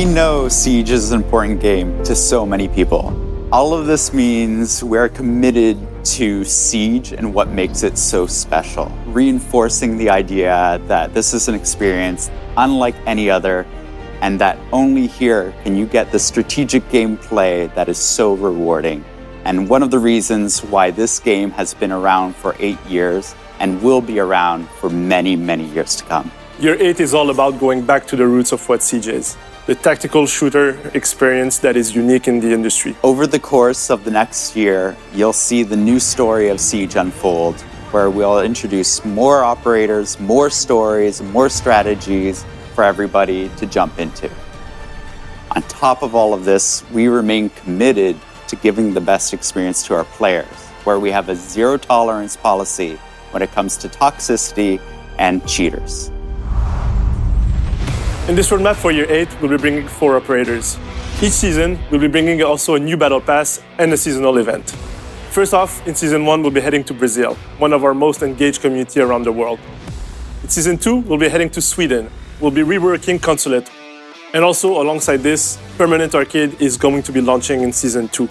We know Siege is an important game to so many people. All of this means we're committed to Siege and what makes it so special, reinforcing the idea that this is an experience unlike any other, and that only here can you get the strategic gameplay that is so rewarding. And one of the reasons why this game has been around for 8 years and will be around for many, many years to come. Year 8 is all about going back to the roots of what Siege is, the tactical shooter experience that is unique in the industry. Over the course of the next year, you'll see the new story of Siege unfold, where we'll introduce more operators, more stories, more strategies for everybody to jump into. On top of all of this, we remain committed to giving the best experience to our players, where we have a zero-tolerance policy when it comes to toxicity and cheaters. In this roadmap for Year 8, we'll be bringing 4 operators. Each season, we'll be bringing also a new battle pass and a seasonal event. First off, in Season 1, we'll be heading to Brazil, one of our most engaged community around the world. In Season 2, we'll be heading to Sweden. We'll be reworking Consulate. And also, alongside this, Permanent Arcade is going to be launching in Season 2.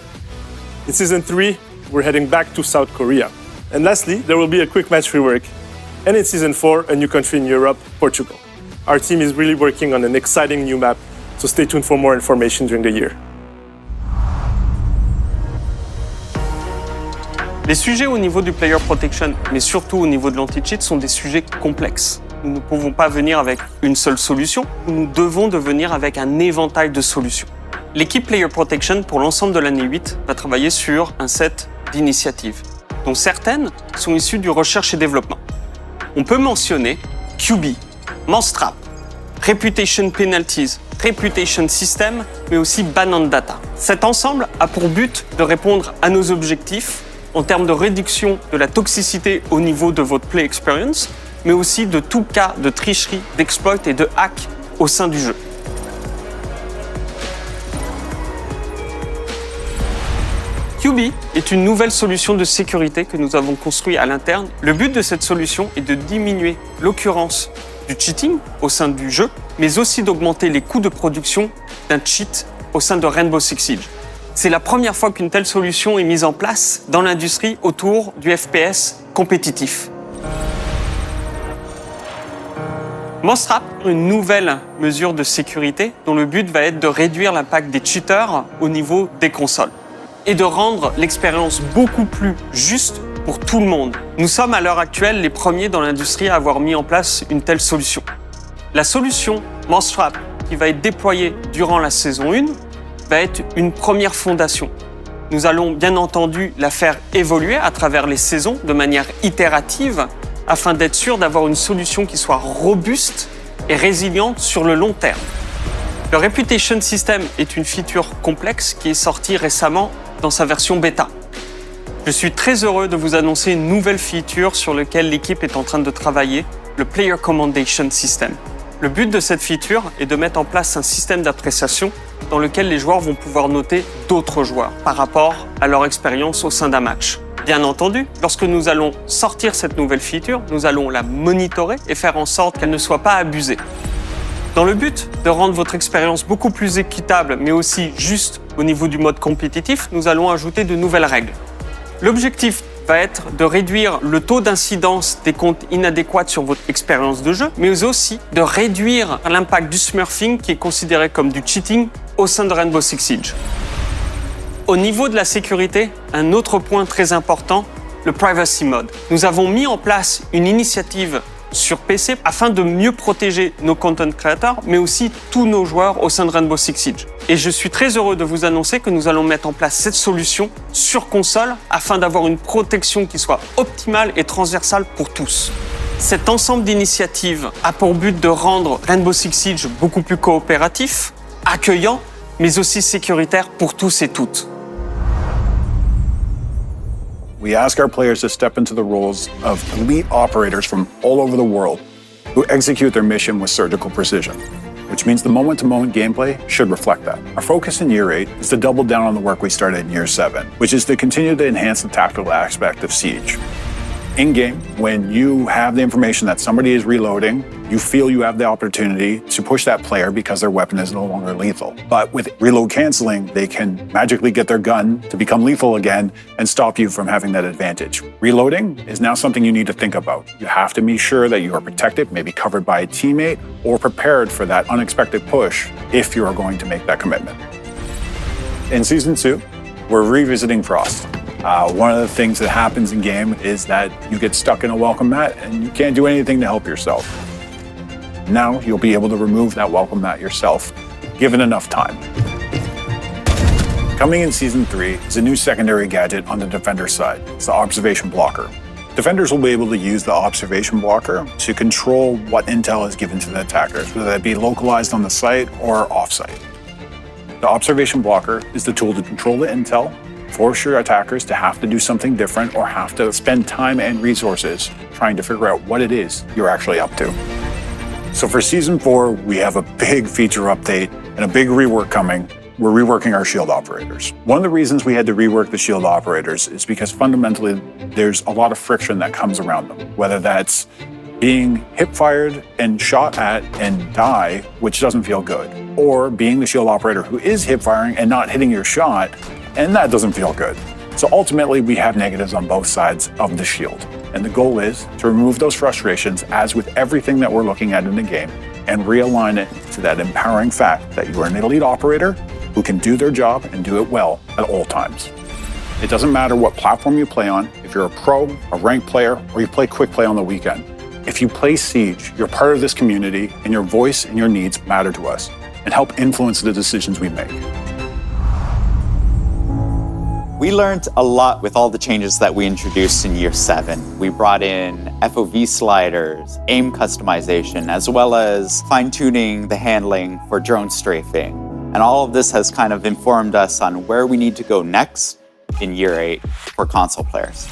In Season 3, we're heading back to South Korea. And lastly, there will be a quick match rework. And in Season 4, a new country in Europe, Portugal. Our team is really working on an exciting new map, so stay tuned for more information during the year. Les sujets au niveau du player protection, mais surtout au niveau de l'anti-cheat, sont des sujets complexes. Nous ne pouvons pas venir avec une seule solution, nous devons venir avec un éventail de solutions. L'équipe Player Protection, pour l'ensemble de l'année 8, va travailler sur un set d'initiatives, dont certaines sont issues du recherche et développement. On peut mentionner QB, Mousetrap, Reputation Penalties, Reputation System, mais aussi Ban on Data. Cet ensemble a pour but de répondre à nos objectifs en termes de réduction de la toxicité au niveau de votre play experience, mais aussi de tout cas de tricherie, d'exploit et de hack au sein du jeu. QB est une nouvelle solution de sécurité que nous avons construite à l'interne. Le but de cette solution est de diminuer l'occurrence du cheating au sein du jeu, mais aussi d'augmenter les coûts de production d'un cheat au sein de Rainbow Six Siege. C'est la première fois qu'une telle solution est mise en place dans l'industrie autour du FPS compétitif. Mousetrap, une nouvelle mesure de sécurité dont le but va être de réduire l'impact des cheaters au niveau des consoles et de rendre l'expérience beaucoup plus juste pour tout le monde. Nous sommes à l'heure actuelle les premiers dans l'industrie à avoir mis en place une telle solution. La solution Mousetrap, qui va être déployée durant la saison 1, va être une première fondation. Nous allons bien entendu la faire évoluer à travers les saisons de manière itérative afin d'être sûr d'avoir une solution qui soit robuste et résiliente sur le long terme. Le Reputation System est une feature complexe qui est sortie récemment dans sa version bêta. Je suis très heureux de vous annoncer une nouvelle feature sur laquelle l'équipe est en train de travailler, le Player Commendation System. Le but de cette feature est de mettre en place un système d'appréciation dans lequel les joueurs vont pouvoir noter d'autres joueurs par rapport à leur expérience au sein d'un match. Bien entendu, lorsque nous allons sortir cette nouvelle feature, nous allons la monitorer et faire en sorte qu'elle ne soit pas abusée. Dans le but de rendre votre expérience beaucoup plus équitable, mais aussi juste au niveau du mode compétitif, nous allons ajouter de nouvelles règles. L'objectif va être de réduire le taux d'incidence des comptes inadéquats sur votre expérience de jeu, mais aussi de réduire l'impact du smurfing qui est considéré comme du cheating au sein de Rainbow Six Siege. Au niveau de la sécurité, un autre point très important, le Privacy Mode. Nous avons mis en place une initiative sur PC afin de mieux protéger nos content creators, mais aussi tous nos joueurs au sein de Rainbow Six Siege. Et je suis très heureux de vous annoncer que nous allons mettre en place cette solution sur console afin d'avoir une protection qui soit optimale et transversale pour tous. Cet ensemble d'initiatives a pour but de rendre Rainbow Six Siege beaucoup plus coopératif, accueillant, mais aussi sécuritaire pour tous et toutes. We ask our players to step into the roles of elite operators from all over the world who execute their mission with surgical precision, which means the moment-to-moment gameplay should reflect that. Our focus in Year 8 is to double down on the work we started in Year 7, which is to continue to enhance the tactical aspect of Siege. In-game, when you have the information that somebody is reloading, you feel you have the opportunity to push that player because their weapon is no longer lethal. But with reload canceling, they can magically get their gun to become lethal again and stop you from having that advantage. Reloading is now something you need to think about. You have to be sure that you are protected, maybe covered by a teammate, or prepared for that unexpected push if you are going to make that commitment. In Season 2, we're revisiting Frost. One of the things that happens in game is that you get stuck in a welcome mat and you can't do anything to help yourself. Now you'll be able to remove that welcome mat yourself, given enough time. Coming in Season 3 is a new secondary gadget on the defender side. It's the observation blocker. Defenders will be able to use the observation blocker to control what intel is given to the attackers, whether that be localized on the site or off-site. The observation blocker is the tool to control the intel, force your attackers to have to do something different or have to spend time and resources trying to figure out what it is you're actually up to. So for Season 4, we have a big feature update and a big rework coming. We're reworking our shield operators. One of the reasons we had to rework the shield operators is because fundamentally there's a lot of friction that comes around them, whether that's being hip-fired and shot at and die, which doesn't feel good, or being the shield operator who is hip-firing and not hitting your shot, and that doesn't feel good. So ultimately, we have negatives on both sides of the shield. And the goal is to remove those frustrations, as with everything that we're looking at in the game, and realign it to that empowering fact that you are an elite operator who can do their job and do it well at all times. It doesn't matter what platform you play on, if you're a pro, a ranked player, or you play quick play on the weekend. If you play Siege, you're part of this community, and your voice and your needs matter to us and help influence the decisions we make. We learned a lot with all the changes that we introduced in Year 7. We brought in FOV sliders, aim customization, as well as fine-tuning the handling for drone strafing. And all of this has kind of informed us on where we need to go next in Year 8 for console players.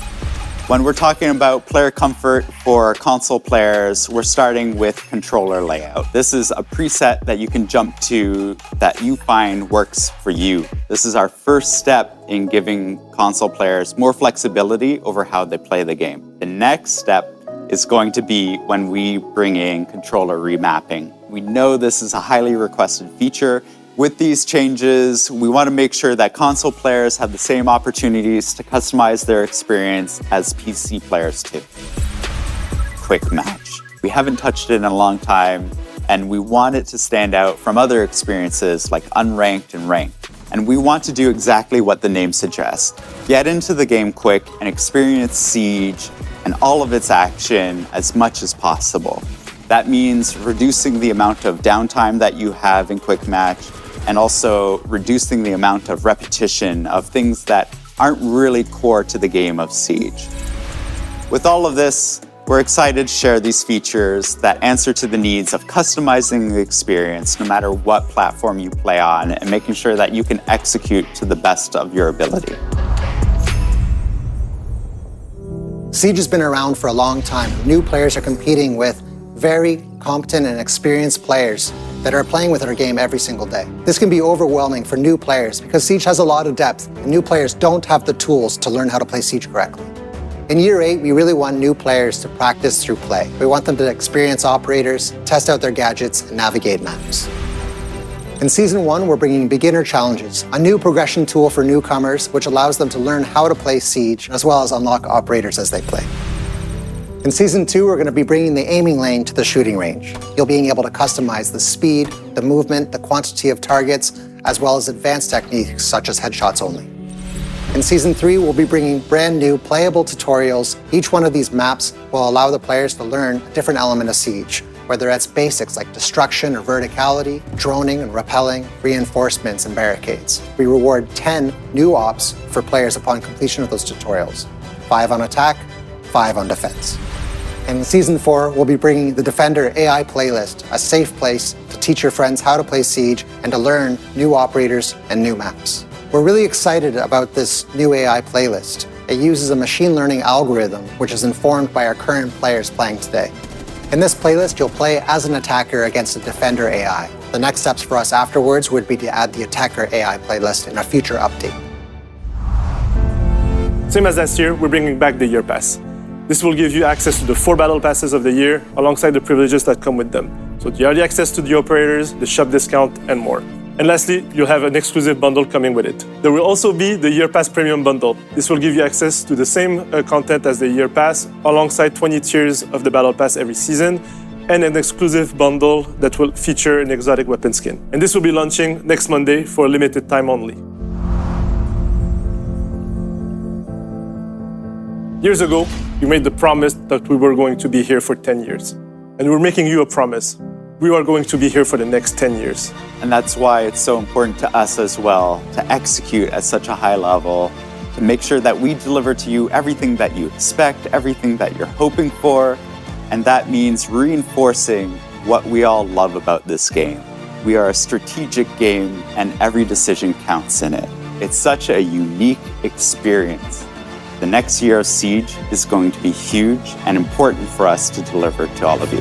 When we're talking about player comfort for console players, we're starting with controller layout. This is a preset that you can jump to that you find works for you. This is our first step in giving console players more flexibility over how they play the game. The next step is going to be when we bring in controller remapping. We know this is a highly requested feature. With these changes, we want to make sure that console players have the same opportunities to customize their experience as PC players do. Quick match. We haven't touched it in a long time, and we want it to stand out from other experiences like unranked and ranked. And we want to do exactly what the name suggests. Get into the game quick and experience Siege and all of its action as much as possible. That means reducing the amount of downtime that you have in quick match, and also reducing the amount of repetition of things that aren't really core to the game of Siege. With all of this, we're excited to share these features that answer to the needs of customizing the experience no matter what platform you play on, and making sure that you can execute to the best of your ability. Siege has been around for a long time. New players are competing with very competent and experienced players that are playing with our game every single day. This can be overwhelming for new players because Siege has a lot of depth, and new players don't have the tools to learn how to play Siege correctly. In Year 8, we really want new players to practice through play. We want them to experience operators, test out their gadgets, and navigate maps. In Season 1, we're bringing Beginner Challenges, a new progression tool for newcomers, which allows them to learn how to play Siege, as well as unlock operators as they play. In Season 2, we're going to be bringing the aiming lane to the shooting range. You'll be able to customize the speed, the movement, the quantity of targets, as well as advanced techniques such as headshots only. In Season 3, we'll be bringing brand new playable tutorials. Each one of these maps will allow the players to learn a different element of Siege, whether it's basics like destruction or verticality, droning and rappelling, reinforcements and barricades. We reward 10 new ops for players upon completion of those tutorials. 5 on attack, 5 on defense. And in Season 4, we'll be bringing the Defender AI playlist, a safe place to teach your friends how to play Siege and to learn new operators and new maps. We're really excited about this new AI playlist. It uses a machine learning algorithm, which is informed by our current players playing today. In this playlist, you'll play as an attacker against a Defender AI. The next steps for us afterwards would be to add the Attacker AI playlist in a future update. Same as last year, we're bringing back the Year Pass. This will give you access to the 4 battle passes of the year alongside the privileges that come with them. So the early access to the operators, the shop discount, and more. And lastly, you'll have an exclusive bundle coming with it. There will also be the Year Pass Premium Bundle. This will give you access to the same content as the Year Pass, alongside 20 tiers of the Battle Pass every season, and an exclusive bundle that will feature an exotic weapon skin. And this will be launching next Monday for a limited time only. Years ago, we made the promise that we were going to be here for 10 years. And we're making you a promise. We are going to be here for the next 10 years. And that's why it's so important to us as well to execute at such a high level, to make sure that we deliver to you everything that you expect, everything that you're hoping for. And that means reinforcing what we all love about this game. We are a strategic game and every decision counts in it. It's such a unique experience. The next year of Siege is going to be huge and important for us to deliver to all of you.